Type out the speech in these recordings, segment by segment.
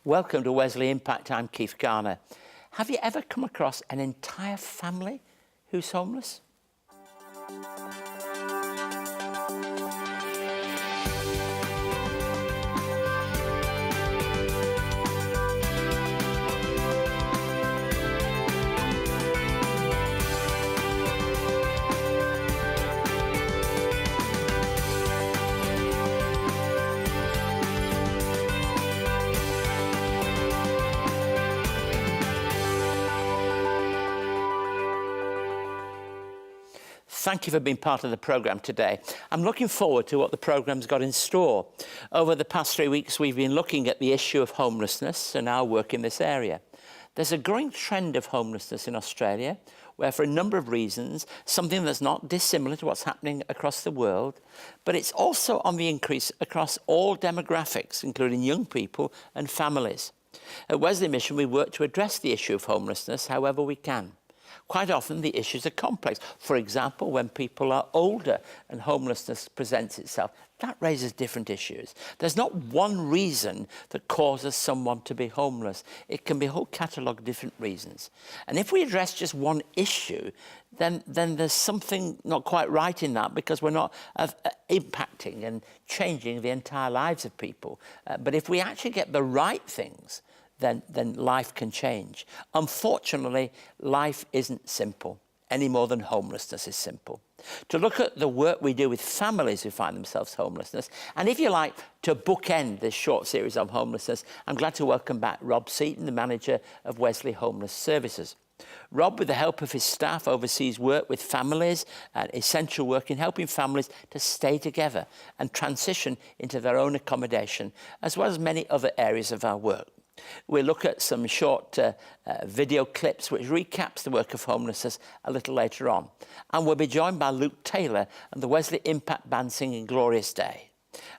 Welcome to Wesley Impact. I'm Keith Garner. Have you ever come across an entire family who's homeless? Thank you for being part of the programme today. I'm looking forward to what the programme's got in store. Over the past 3 weeks, we've been looking at the issue of homelessness and our work in this area. There's a growing trend of homelessness in Australia, where for a number of reasons, something that's not dissimilar to what's happening across the world, but it's also on the increase across all demographics, including young people and families. At Wesley Mission, we work to address the issue of homelessness however we can. Quite often the issues are complex. For example, when people are older and homelessness presents itself, that raises different issues. There's not one reason that causes someone to be homeless. It can be a whole catalogue of different reasons. And if we address just one issue, then there's something not quite right in that, because we're not impacting and changing the entire lives of people. But if we actually get the right things, then life can change. Unfortunately, life isn't simple any more than homelessness is simple. To look at the work we do with families who find themselves homelessness, and if you like, to bookend this short series on homelessness, I'm glad to welcome back Rob Seaton, the manager of Wesley Homeless Services. Rob, with the help of his staff, oversees work with families and essential work in helping families to stay together and transition into their own accommodation, as well as many other areas of our work. We'll look at some short video clips which recaps the work of homelessness a little later on. And we'll be joined by Luke Taylor and the Wesley Impact Band singing Glorious Day.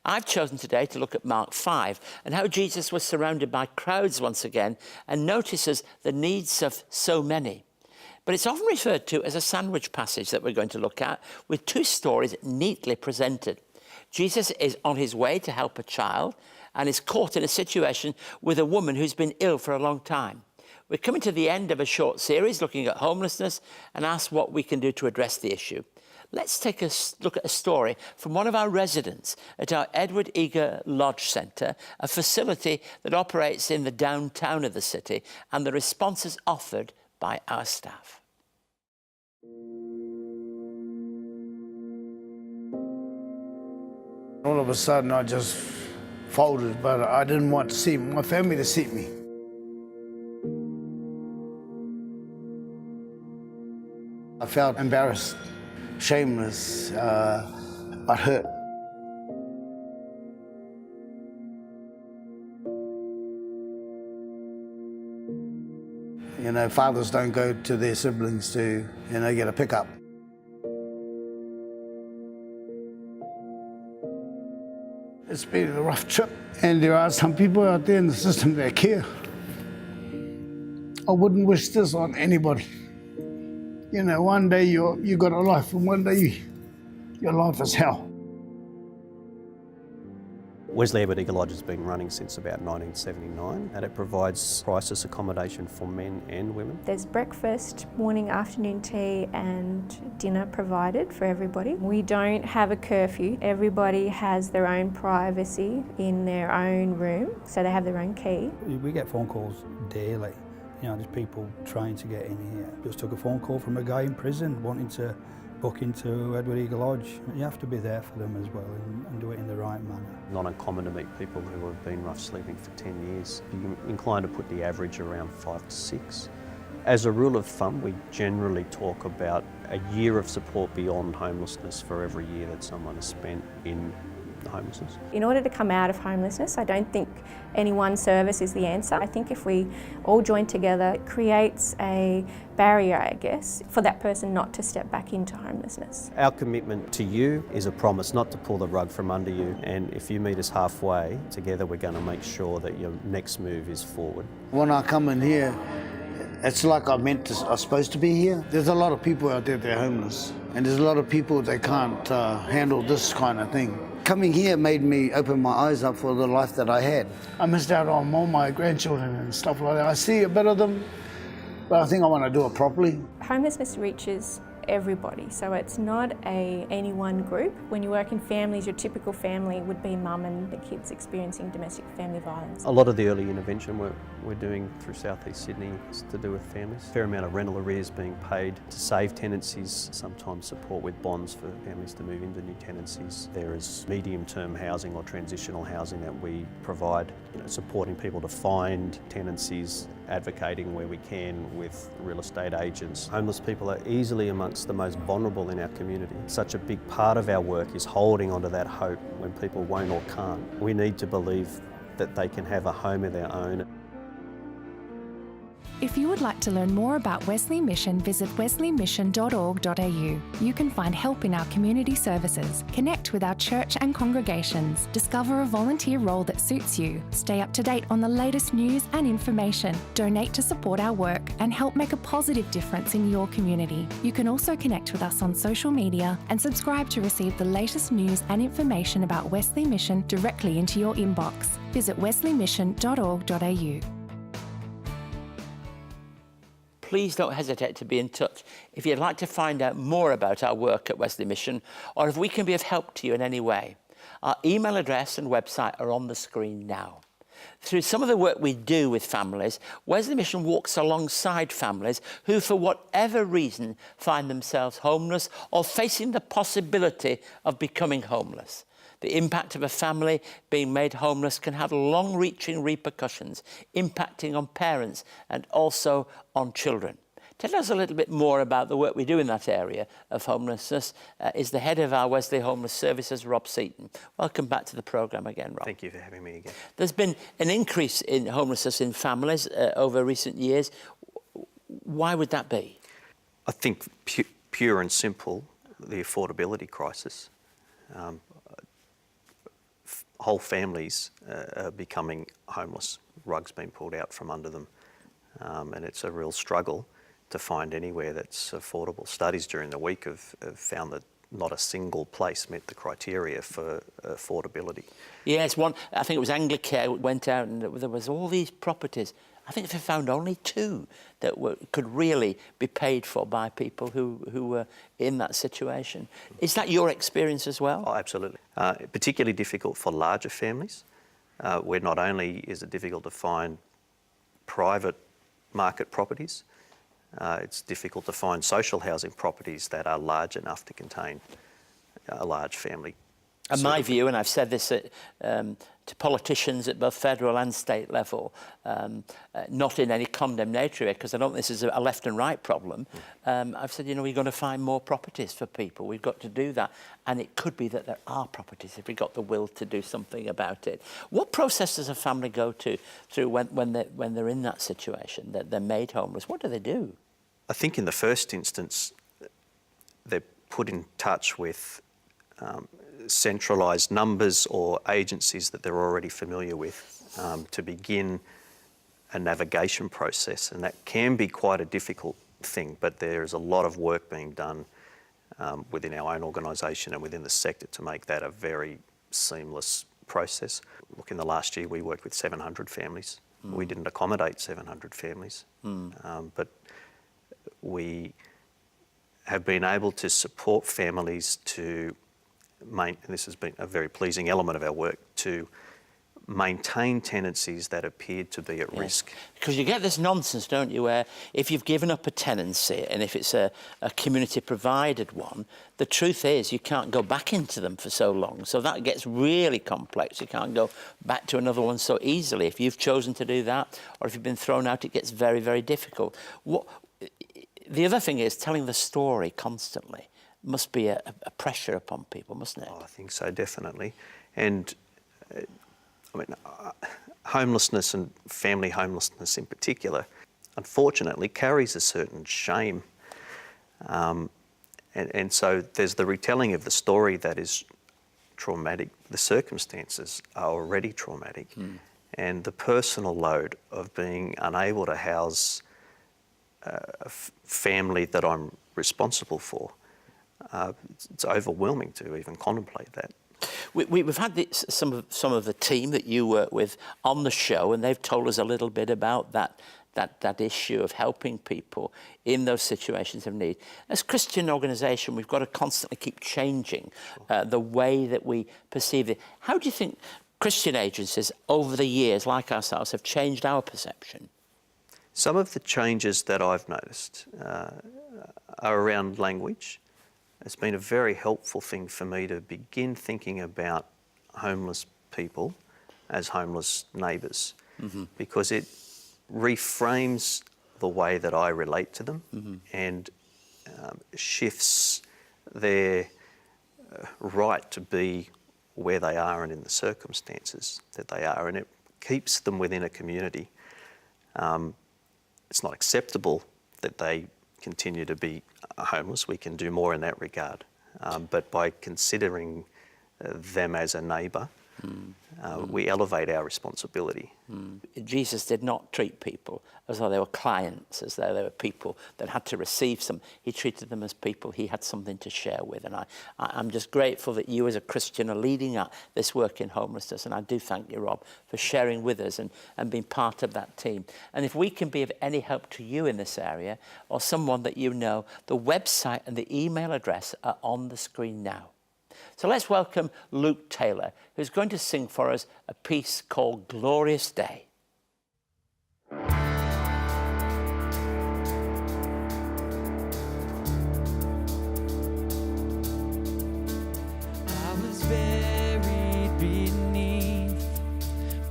I've chosen today to look at Mark 5 and how Jesus was surrounded by crowds once again and notices the needs of so many. But it's often referred to as a sandwich passage that we're going to look at, with two stories neatly presented. Jesus is on his way to help a child and is caught in a situation with a woman who's been ill for a long time. We're coming to the end of a short series looking at homelessness and ask what we can do to address the issue. Let's take a look at a story from one of our residents at our Edward Eager Lodge Centre, a facility that operates in the downtown of the city, and the responses offered by our staff. All of a sudden I just folded, but I didn't want to see my family to see me. I felt embarrassed, shameless, but hurt. You know, fathers don't go to their siblings to, get a pickup. It's been a rough trip, and there are some people out there in the system that care. I wouldn't wish this on anybody. One day you got a life, and one day your life is hell. Wesley Eager Lodge has been running since about 1979, and it provides crisis accommodation for men and women. There's breakfast, morning, afternoon tea and dinner provided for everybody. We don't have a curfew. Everybody has their own privacy in their own room, so they have their own key. We get phone calls daily. There's people trying to get in here. Just took a phone call from a guy in prison wanting to book into Edward Eager Lodge. You have to be there for them as well and do it in the right manner. Not uncommon to meet people who have been rough sleeping for 10 years. You're inclined to put the average around 5 to 6. As a rule of thumb, we generally talk about a year of support beyond homelessness for every year that someone has spent in homelessness. In order to come out of homelessness, I don't think any one service is the answer. I think if we all join together, it creates a barrier, I guess, for that person not to step back into homelessness. Our commitment to you is a promise not to pull the rug from under you, and if you meet us halfway, together we're going to make sure that your next move is forward. When I come in here, it's like I'm supposed to be here. There's a lot of people out there that are homeless, and there's a lot of people that can't handle this kind of thing. Coming here made me open my eyes up for the life that I had. I missed out on all my grandchildren and stuff like that. I see a bit of them, but I think I want to do it properly. Homelessness reaches everybody, so it's not any one group. When you work in families, your typical family would be mum and the kids experiencing domestic family violence. A lot of the early intervention work we're doing through South East Sydney is to do with families. A fair amount of rental arrears being paid to save tenancies, sometimes support with bonds for families to move into new tenancies. There is medium-term housing or transitional housing that we provide, supporting people to find tenancies, advocating where we can with real estate agents. Homeless people are easily amongst the most vulnerable in our community. Such a big part of our work is holding onto that hope when people won't or can't. We need to believe that they can have a home of their own. If you would like to learn more about Wesley Mission, visit wesleymission.org.au. You can find help in our community services, connect with our church and congregations, discover a volunteer role that suits you, stay up to date on the latest news and information, donate to support our work, and help make a positive difference in your community. You can also connect with us on social media and subscribe to receive the latest news and information about Wesley Mission directly into your inbox. Visit wesleymission.org.au. Please don't hesitate to be in touch if you'd like to find out more about our work at Wesley Mission, or if we can be of help to you in any way. Our email address and website are on the screen now. Through some of the work we do with families, Wesley Mission walks alongside families who, for whatever reason, find themselves homeless or facing the possibility of becoming homeless. The impact of a family being made homeless can have long-reaching repercussions, impacting on parents and also on children. Tell us a little bit more about the work we do in that area of homelessness is the head of our Wesley Homeless Services, Rob Seaton. Welcome back to the programme again, Rob. Thank you for having me again. There's been an increase in homelessness in families over recent years. Why would that be? I think pure and simple, the affordability crisis. Whole families are becoming homeless, rugs being pulled out from under them, and it's a real struggle to find anywhere that's affordable. Studies during the week have found that not a single place met the criteria for affordability. Yes, I think it was Anglicare went out and there was all these properties. I think they found only 2 that could really be paid for by people who were in that situation. Is that your experience as well? Oh, absolutely. Particularly difficult for larger families, where not only is it difficult to find private market properties, it's difficult to find social housing properties that are large enough to contain a large family. And my view, and I've said this to politicians at both federal and state level, not in any condemnatory way, because I don't think this is a left and right problem. I've said, we've got to find more properties for people. We've got to do that. And it could be that there are properties if we've got the will to do something about it. What process does a family go through when they're in that situation, that they're made homeless? What do they do? I think in the first instance, they're put in touch with centralised numbers or agencies that they're already familiar with to begin a navigation process, and that can be quite a difficult thing, but there's a lot of work being done within our own organisation and within the sector to make that a very seamless process. Look, in the last year we worked with 700 families. We didn't accommodate 700 families, but we have been able to support families to and this has been a very pleasing element of our work, to maintain tenancies that appeared to be at risk. Because you get this nonsense, don't you, where if you've given up a tenancy and if it's a community provided one, the truth is you can't go back into them for so long. So that gets really complex. You can't go back to another one so easily. If you've chosen to do that, or if you've been thrown out, it gets very, very difficult. The other thing is telling the story constantly must be a pressure upon people, mustn't it? Oh, I think so, definitely. And homelessness and family homelessness in particular, unfortunately, carries a certain shame. And so there's the retelling of the story that is traumatic. The circumstances are already traumatic. And the personal load of being unable to house a family that I'm responsible for, it's overwhelming to even contemplate that. We've had some of the team that you work with on the show, and they've told us a little bit about that issue of helping people in those situations of need. As a Christian organisation, we've got to constantly keep changing the way that we perceive it. How do you think Christian agencies over the years, like ourselves, have changed our perception? Some of the changes that I've noticed are around language. It's been a very helpful thing for me to begin thinking about homeless people as homeless neighbours, because it reframes the way that I relate to them and shifts their right to be where they are and in the circumstances that they are, and it keeps them within a community. It's not acceptable that they continue to be homeless. We can do more in that regard. But by considering them as a neighbour, we elevate our responsibility. Jesus did not treat people as though they were clients, as though they were people that had to receive some. He treated them as people he had something to share with. And I'm just grateful that you as a Christian are leading up this work in homelessness. And I do thank you, Rob, for sharing with us and being part of that team. And if we can be of any help to you in this area, or someone that you know, the website and the email address are on the screen now. So let's welcome Luke Taylor, who's going to sing for us a piece called Glorious Day. I was buried beneath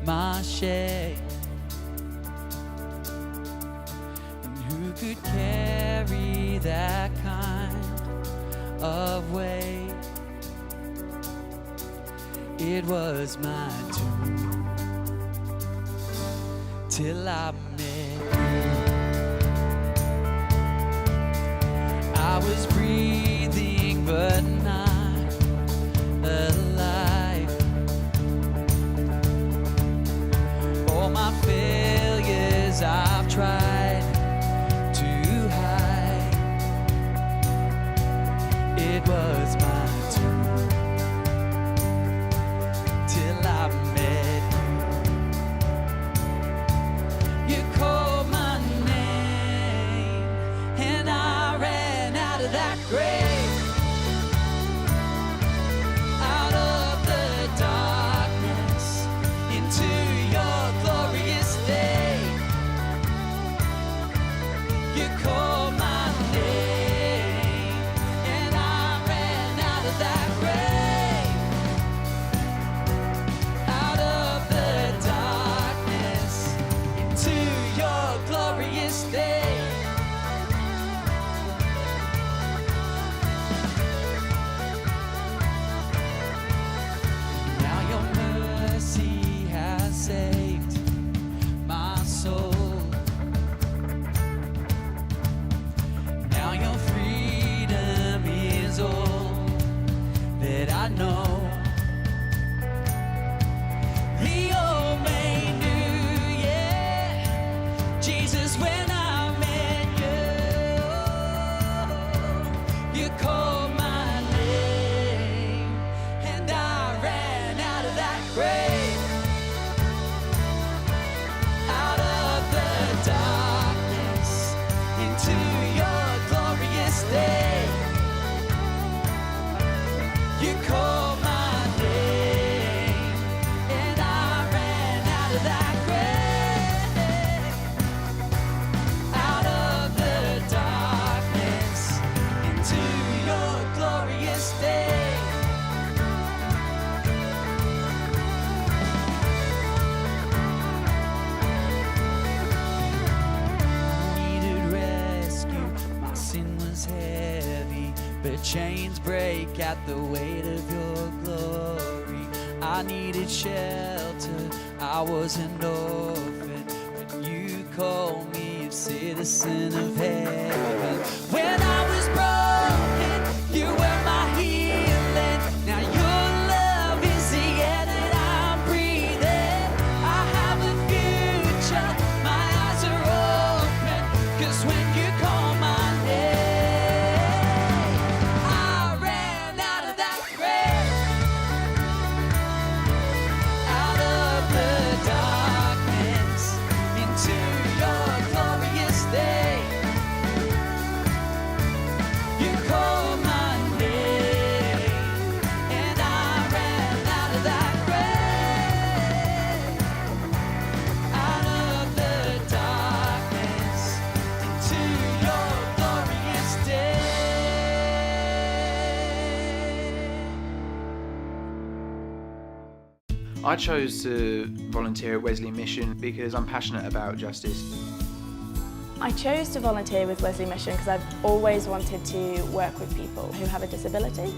my shame, and who could carry that kind of weight? It was my tomb till I met you. I was breathing but not alive. All my failures I've tried to hide. It was my tomb till I met you. You called my name and I ran out of that grave, out of the darkness into your glorious day. You called my name and I ran out of that grave, out of the darkness into your glorious day. Now your mercy has saved my soul. Now your freedom is all that I know. The old man knew, yeah, Jesus, when I met you. You called my name and I ran out of that grave, out of the darkness into your glorious day. You called my name and I ran out of that grave, out of the darkness into your glorious day. Needed rescue, my sin was heavy, but chains break at the weight of your glory. I needed shelter, I was an orphan, but you called me a citizen of heaven. When I was broken, you were my healing. Now your love is the air that I'm breathing. I have a future, my eyes are open, 'cause when you call my name, I ran out of that grave, I chose to volunteer at Wesley Mission because I'm passionate about justice. I chose to volunteer with Wesley Mission because I've always wanted to work with people who have a disability.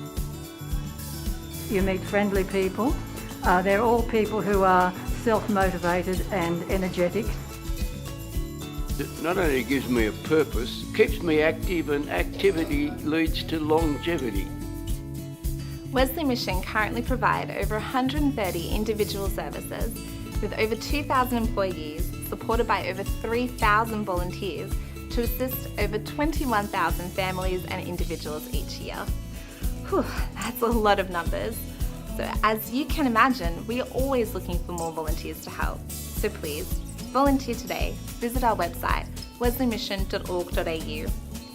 You meet friendly people. They're all people who are self-motivated and energetic. It not only gives me a purpose, keeps me active, and activity leads to longevity. Wesley Mission currently provide over 130 individual services with over 2,000 employees, supported by over 3,000 volunteers to assist over 21,000 families and individuals each year. Whew, that's a lot of numbers. So as you can imagine, we are always looking for more volunteers to help. So please, volunteer today. Visit our website, wesleymission.org.au.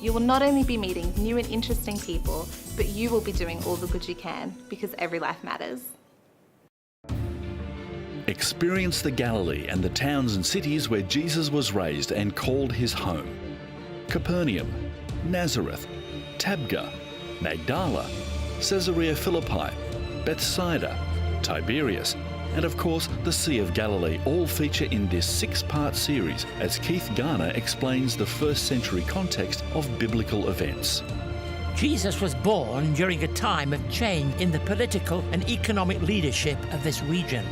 You will not only be meeting new and interesting people, but you will be doing all the good you can, because every life matters. Experience the Galilee and the towns and cities where Jesus was raised and called his home. Capernaum, Nazareth, Tabgha, Magdala, Caesarea Philippi, Bethsaida, Tiberias, and of course the Sea of Galilee all feature in this 6-part series as Keith Garner explains the first century context of biblical events. Jesus was born during a time of change in the political and economic leadership of this region.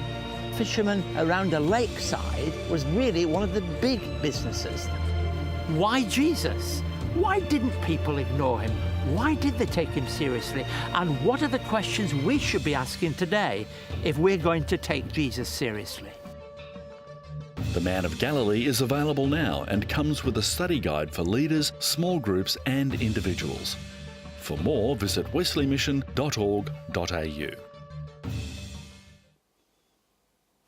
Fishermen around a lakeside was really one of the big businesses. Why Jesus? Why didn't people ignore him? Why did they take him seriously? And what are the questions we should be asking today if we're going to take Jesus seriously? The Man of Galilee is available now and comes with a study guide for leaders, small groups and individuals. For more, visit wesleymission.org.au.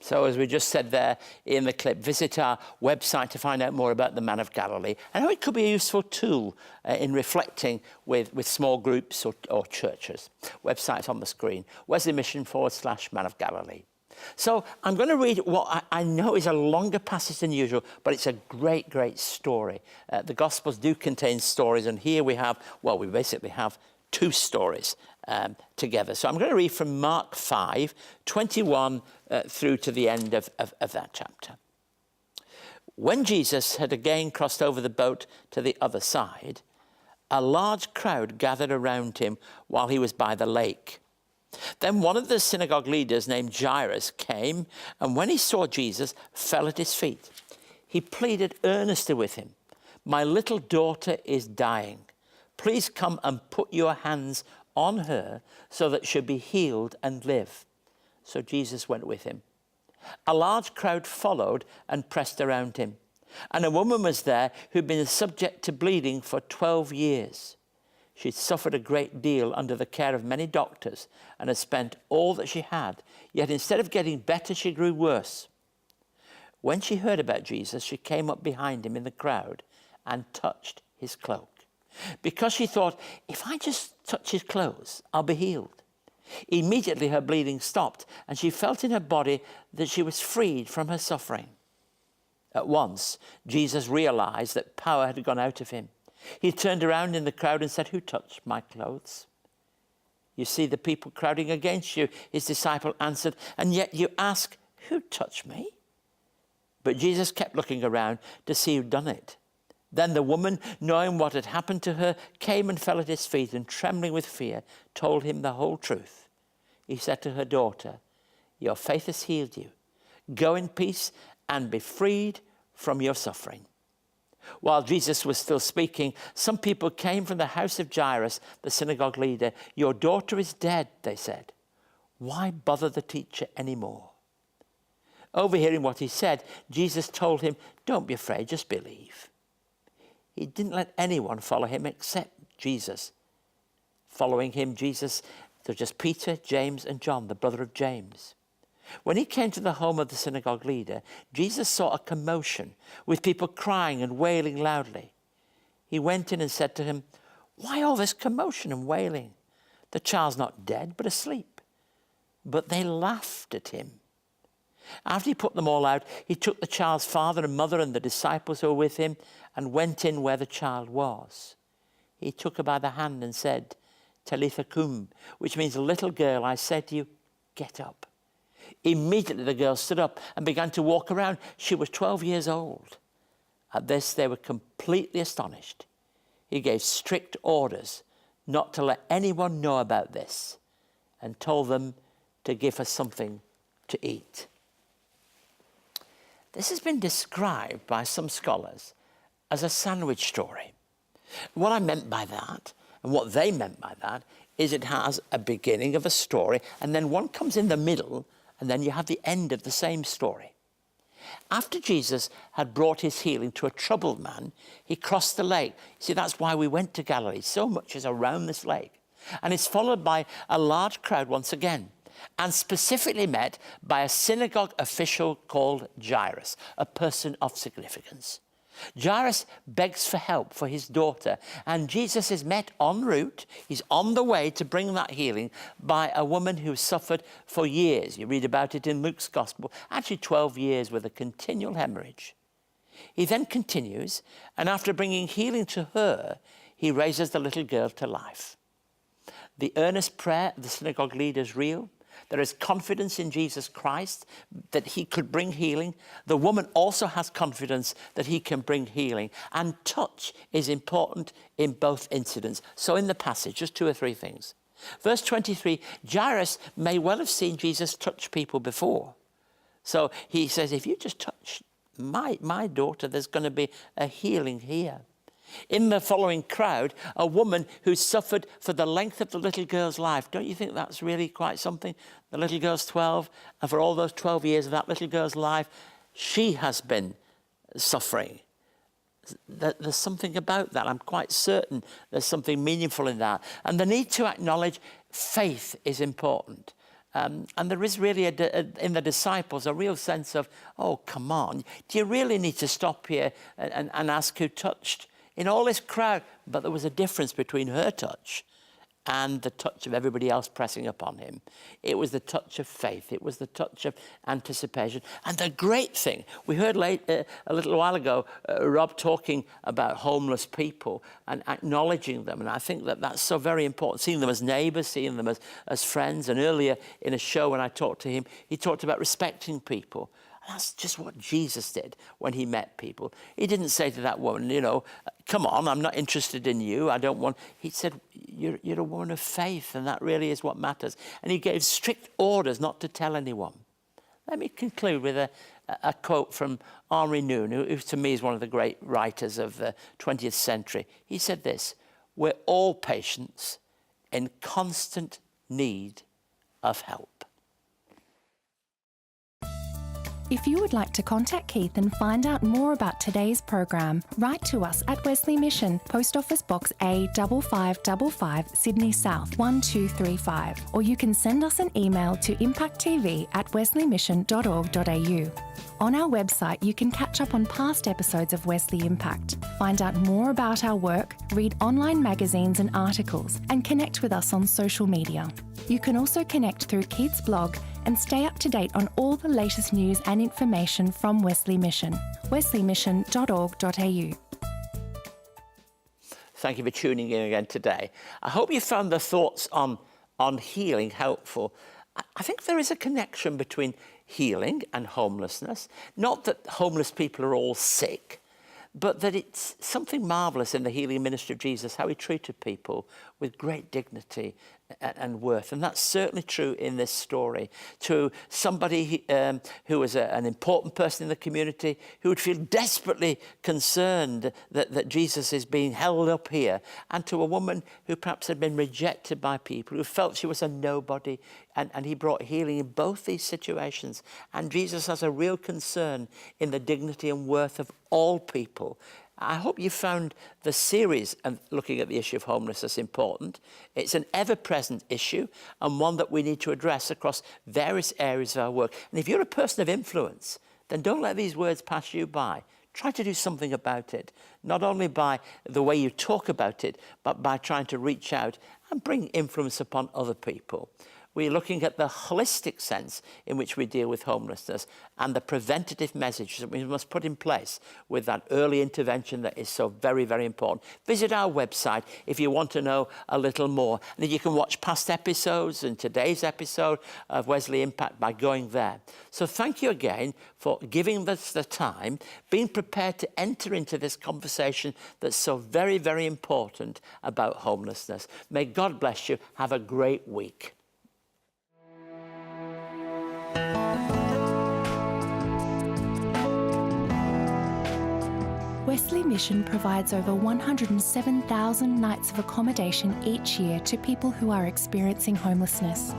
So as we just said there in the clip, visit our website to find out more about the Man of Galilee and how it could be a useful tool in reflecting with small groups or churches. Website's on the screen, Wesley Mission /Man of Galilee. So I'm going to read what I know is a longer passage than usual, but it's a great, great story. The Gospels do contain stories, and here we basically have 2 stories together. So I'm going to read from Mark 5:21 through to the end of that chapter. When Jesus had again crossed over the boat to the other side, a large crowd gathered around him while he was by the lake. Then one of the synagogue leaders named Jairus came, and when he saw Jesus, fell at his feet. He pleaded earnestly with him, "My little daughter is dying. Please come and put your hands on her so that she'll be healed and live." So Jesus went with him. A large crowd followed and pressed around him. And a woman was there who'd been subject to bleeding for 12 years. She'd suffered a great deal under the care of many doctors and had spent all that she had. Yet instead of getting better, she grew worse. When she heard about Jesus, she came up behind him in the crowd and touched his cloak, because she thought, if I just touch his clothes, I'll be healed. Immediately her bleeding stopped, and she felt in her body that she was freed from her suffering. At once, Jesus realized that power had gone out of him. He turned around in the crowd and said, "Who touched my clothes?" "You see the people crowding against you," his disciple answered, "and yet you ask, 'Who touched me?'" But Jesus kept looking around to see who'd done it. Then the woman, knowing what had happened to her, came and fell at his feet and, trembling with fear, told him the whole truth. He said to her, "Daughter, your faith has healed you. Go in peace and be freed from your suffering." While Jesus was still speaking, some people came from the house of Jairus, the synagogue leader. "Your daughter is dead," they said. "Why bother the teacher anymore?" Overhearing what he said, Jesus told him, "Don't be afraid, just believe." He didn't let anyone follow him except Jesus. Following him, Jesus, there was just Peter, James, and John, the brother of James. When he came to the home of the synagogue leader, Jesus saw a commotion with people crying and wailing loudly. He went in and said to him, "Why all this commotion and wailing? The child's not dead, but asleep." But they laughed at him. After he put them all out, he took the child's father and mother and the disciples who were with him and went in where the child was. He took her by the hand and said, "Talitha cum," which means, "Little girl, I say to you, get up." Immediately the girl stood up and began to walk around. She was 12 years old. At this, they were completely astonished. He gave strict orders not to let anyone know about this and told them to give her something to eat. This has been described by some scholars as a sandwich story. What I meant by that, and what they meant by that, is it has a beginning of a story, and then one comes in the middle, and then you have the end of the same story. After Jesus had brought his healing to a troubled man, he crossed the lake. See, that's why we went to Galilee. So much is around this lake. And it's followed by a large crowd once again, and specifically met by a synagogue official called Jairus, a person of significance. Jairus begs for help for his daughter, and Jesus is met en route. He's on the way to bring that healing by a woman who suffered for years. You read about it in Luke's Gospel, actually 12 years with a continual hemorrhage. He then continues, and after bringing healing to her, he raises the little girl to life. The earnest prayer of the synagogue leader is real. There is confidence in Jesus Christ that he could bring healing. The woman also has confidence that he can bring healing. And touch is important in both incidents. So in the passage, just 2 or 3 things. Verse 23, Jairus may well have seen Jesus touch people before. So he says, if you just touch my daughter, there's going to be a healing here. In the following crowd, a woman who suffered for the length of the little girl's life. Don't you think that's really quite something? The little girl's 12, and for all those 12 years of that little girl's life, she has been suffering. There's something about that. I'm quite certain there's something meaningful in that. And the need to acknowledge faith is important. And there is really, in the disciples, a real sense of, oh, come on, do you really need to stop here and ask who touched? In all this crowd, but there was a difference between her touch and the touch of everybody else pressing upon him. It was the touch of faith. It was the touch of anticipation. And the great thing, we heard a little while ago, Rob talking about homeless people and acknowledging them. And I think that that's so very important, seeing them as neighbours, seeing them as friends. And earlier in a show when I talked to him, he talked about respecting people. That's just what Jesus did when he met people. He didn't say to that woman, you know, come on, I'm not interested in you. I don't want... He said, you're a woman of faith, and that really is what matters. And he gave strict orders not to tell anyone. Let me conclude with a quote from Henri Nouwen, who to me is one of the great writers of the 20th century. He said this, we're all patients in constant need of help. If you would like to contact Keith and find out more about today's program, write to us at Wesley Mission, Post Office Box A 5555, Sydney South 1235, or you can send us an email to impacttv@wesleymission.org.au. On our website, you can catch up on past episodes of Wesley Impact, find out more about our work, read online magazines and articles, and connect with us on social media. You can also connect through Keith's blog and stay up to date on all the latest news and information from Wesley Mission, wesleymission.org.au. Thank you for tuning in again today. I hope you found the thoughts on healing helpful. I think there is a connection between healing and homelessness. Not that homeless people are all sick, but that it's something marvellous in the healing ministry of Jesus, how he treated people with great dignity and worth. And that's certainly true in this story. To somebody who was an important person in the community, who would feel desperately concerned that Jesus is being held up here, and to a woman who perhaps had been rejected by people, who felt she was a nobody, and he brought healing in both these situations. And Jesus has a real concern in the dignity and worth of all people. I hope you found the series of looking at the issue of homelessness important. It's an ever-present issue and one that we need to address across various areas of our work. And if you're a person of influence, then don't let these words pass you by. Try to do something about it, not only by the way you talk about it, but by trying to reach out and bring influence upon other people. We're looking at the holistic sense in which we deal with homelessness and the preventative measures that we must put in place with that early intervention that is so very, very important. Visit our website if you want to know a little more. And you can watch past episodes and today's episode of Wesley Impact by going there. So thank you again for giving us the time, being prepared to enter into this conversation that's so very, very important about homelessness. May God bless you. Have a great week. Wesley Mission provides over 107,000 nights of accommodation each year to people who are experiencing homelessness.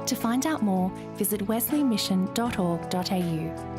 To find out more, visit wesleymission.org.au.